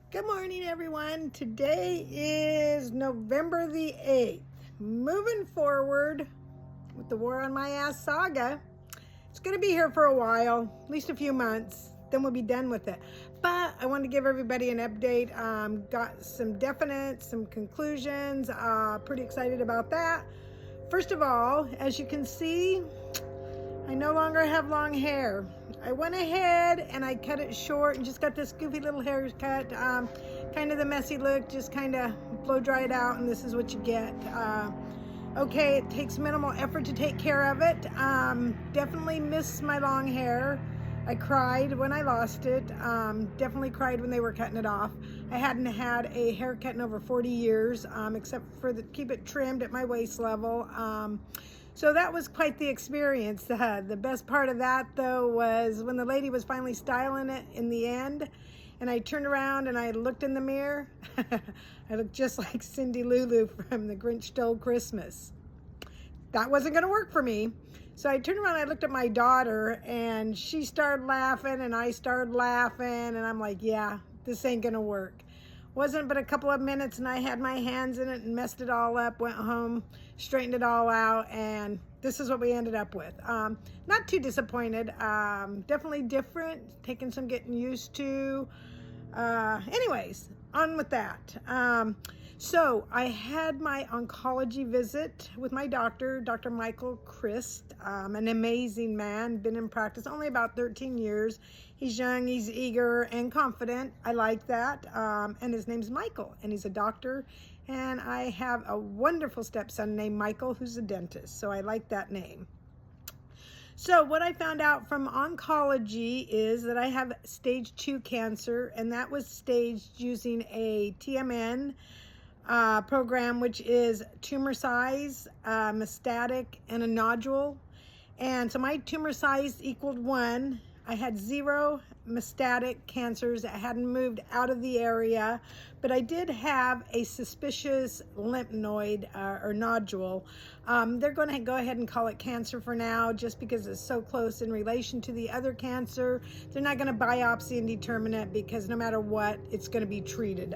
Good morning, everyone. Today is November the 8th. Moving forward with the War on My Ass saga. It's going to be here for a while, at least a few months. Then we'll be done with it. But I want to give everybody an update. Got some definite, some conclusions. Pretty excited about that. First of all, as you can see, I no longer have long hair. I went ahead and I cut it short and just got this goofy little haircut. Kind of the messy look, just kind of blow dry it out, and this is what you get. Okay, it takes minimal effort to take care of it. Definitely miss my long hair. I cried when I lost it. Definitely cried when they were cutting it off. I hadn't had a haircut in over 40 years, except for keep it trimmed at my waist level. So that was quite the experience. The best part of that, though, was when the lady was finally styling it in the end, and I turned around and I looked in the mirror. I looked just like Cindy Lou Lou from The Grinch Stole Christmas. That wasn't going to work for me. So I turned around and I looked at my daughter, and she started laughing, and I started laughing, and I'm like, yeah, this ain't going to work. Wasn't but a couple of minutes and I had my hands in it and messed it all up, went home, straightened it all out, and this is what we ended up with. Not too disappointed. Definitely different, taking some getting used to. Anyways, on with that. So I had my oncology visit with my doctor, Dr. Michael Christ, an amazing man, been in practice only about 13 years. He's young, he's eager and confident. I like that. And his name's Michael, and he's a doctor. And I have a wonderful stepson named Michael, who's a dentist. So I like that name. So what I found out from oncology is that I have stage 2 cancer, and that was staged using a TMN program, which is tumor size, metastatic, and a nodule. And so my tumor size equaled 1. I had 0 metastatic cancers that hadn't moved out of the area, but I did have a suspicious lymph node or nodule. They're going to go ahead and call it cancer for now, just because it's so close in relation to the other cancer. They're not going to biopsy and determine it, because no matter what, it's going to be treated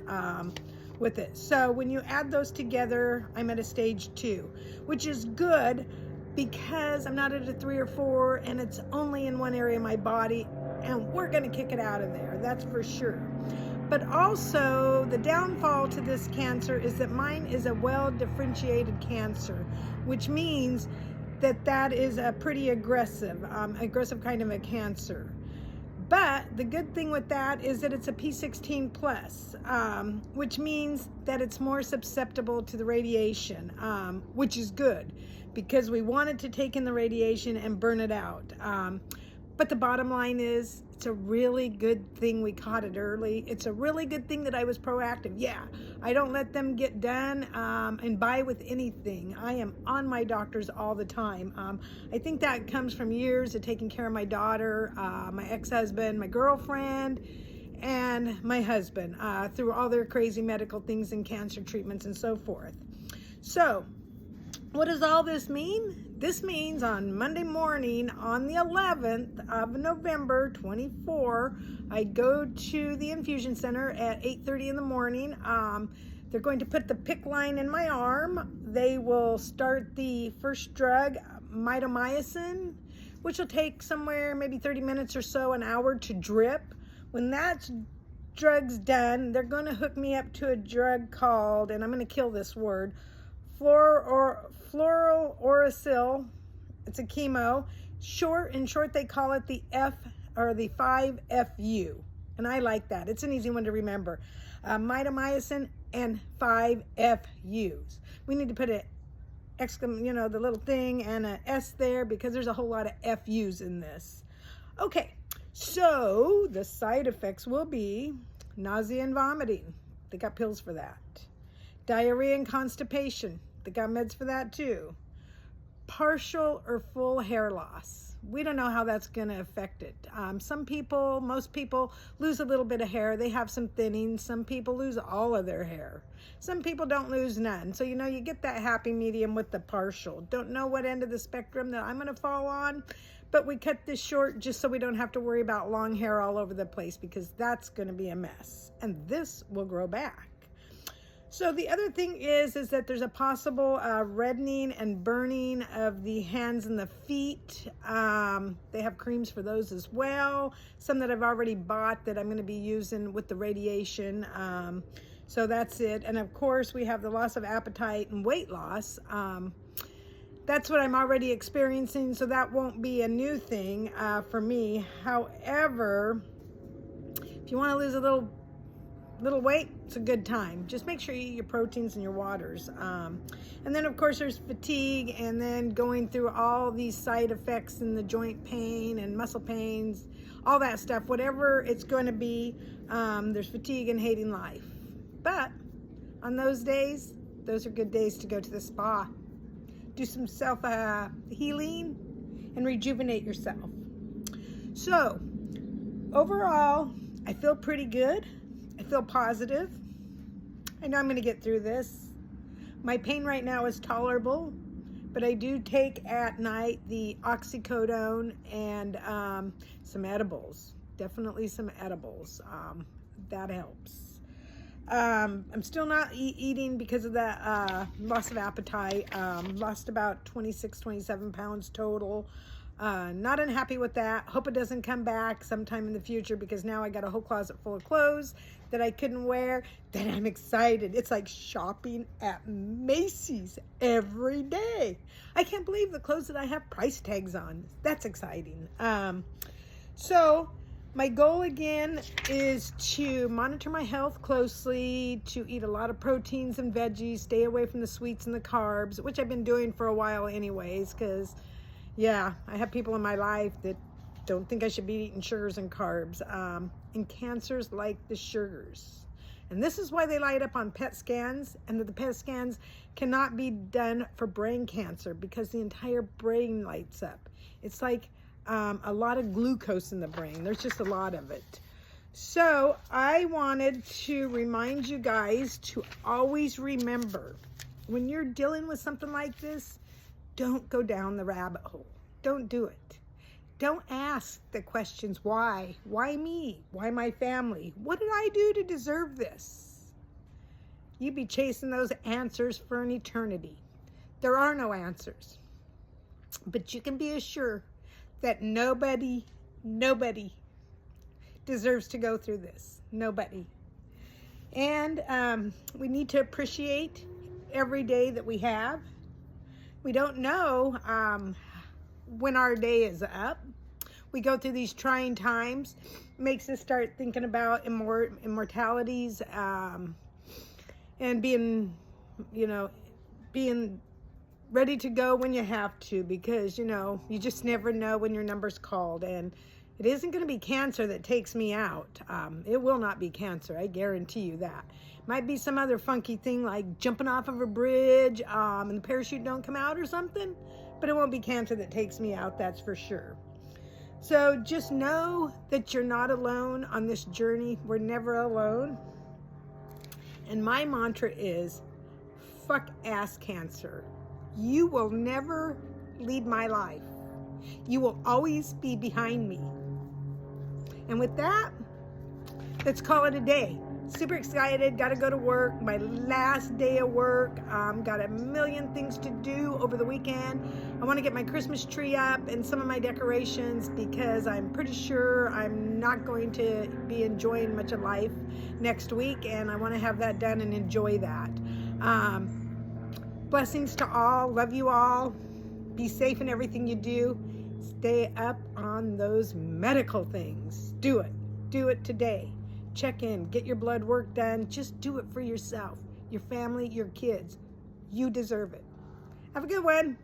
with it. So when you add those together, I'm at a stage 2, which is good because I'm not at a 3 or 4, and it's only in one area of my body, and we're going to kick it out of there, that's for sure. But also, the downfall to this cancer is that mine is a well-differentiated cancer, which means that that is a pretty aggressive kind of a cancer. But the good thing with that is that it's a P16 plus, which means that it's more susceptible to the radiation, which is good because we wanted to take in the radiation and burn it out. But the bottom line is, it's a really good thing we caught it early. It's a really good thing that I was proactive. Yeah, I don't let them get done and by with anything. I am on my doctors all the time. I think that comes from years of taking care of my daughter, my ex-husband, my girlfriend, and my husband through all their crazy medical things and cancer treatments and so forth. So, what does all this mean? This means on Monday morning, on the 11th of November 24, I go to the infusion center at 8:30 in the morning. They're going to put the PICC line in my arm. They will start the first drug, mitomycin, which will take somewhere maybe 30 minutes or so, an hour to drip. When that drug's done, they're going to hook me up to a drug called, and I'm going to kill this word, fluorouracil. It's a chemo. In short, they call it the 5FU, and I like that. It's an easy one to remember. Mitomycin and 5FUs. We need to put a the little thing and a S there, because there's a whole lot of FUs in this. Okay, so the side effects will be nausea and vomiting. They got pills for that. Diarrhea and constipation. They got meds for that too. Partial or full hair loss. We don't know how that's going to affect it. Most people lose a little bit of hair. They have some thinning. Some people lose all of their hair. Some people don't lose none. So, you get that happy medium with the partial. Don't know what end of the spectrum that I'm going to fall on, but we cut this short just so we don't have to worry about long hair all over the place, because that's going to be a mess, and this will grow back. So the other thing is that there's a possible reddening and burning of the hands and the feet. They have creams for those as well. Some that I've already bought that I'm going to be using with the radiation. So that's it. And of course, we have the loss of appetite and weight loss. That's what I'm already experiencing, so that won't be a new thing for me. However, if you want to lose a little weight, it's a good time. Just make sure you eat your proteins and your waters. And then of course there's fatigue, and then going through all these side effects and the joint pain and muscle pains, all that stuff, whatever it's going to be. There's fatigue and hating life. But on those days, those are good days to go to the spa. Do some self-healing and rejuvenate yourself. So overall, I feel pretty good. I feel positive. I know I'm going to get through this. My pain right now is tolerable, but I do take at night the oxycodone and some edibles. Definitely some edibles. That helps. I'm still not eating because of that loss of appetite. Lost about 26, 27 pounds total. Not unhappy with that. Hope it doesn't come back sometime in the future, because now I got a whole closet full of clothes that I couldn't wear. Then I'm excited. It's like shopping at Macy's every day. I can't believe the clothes that I have price tags on. That's exciting. So my goal again is to monitor my health closely, to eat a lot of proteins and veggies, stay away from the sweets and the carbs, which I've been doing for a while anyways, because yeah, I have people in my life that don't think I should be eating sugars and carbs. And cancers like the sugars. And this is why they light up on PET scans, and that the PET scans cannot be done for brain cancer, because the entire brain lights up. It's like a lot of glucose in the brain. There's just a lot of it. So I wanted to remind you guys to always remember, when you're dealing with something like this, don't go down the rabbit hole. Don't do it. Don't ask the questions, why? Why me? Why my family? What did I do to deserve this? You'd be chasing those answers for an eternity. There are no answers. But you can be assured that nobody deserves to go through this. Nobody. And we need to appreciate every day that we have. We don't know when our day is up. We go through these trying times. Makes us start thinking about immortalities and being ready to go when you have to, because you just never know when your number's called. And it isn't going to be cancer that takes me out. It will not be cancer, I guarantee you that. Might be some other funky thing like jumping off of a bridge and the parachute don't come out or something, but it won't be cancer that takes me out, that's for sure. So just know that you're not alone on this journey. We're never alone. And my mantra is, fuck ass cancer. You will never lead my life. You will always be behind me. And with that, let's call it a day. Super excited, got to go to work, my last day of work. Got a million things to do over the weekend. I want to get my Christmas tree up and some of my decorations, because I'm pretty sure I'm not going to be enjoying much of life next week, and I want to have that done and enjoy that. Blessings to all, love you all. Be safe in everything you do. Stay up on those medical things. Do it today. Check in, get your blood work done. Just do it for yourself, your family, your kids. You deserve it. Have a good one.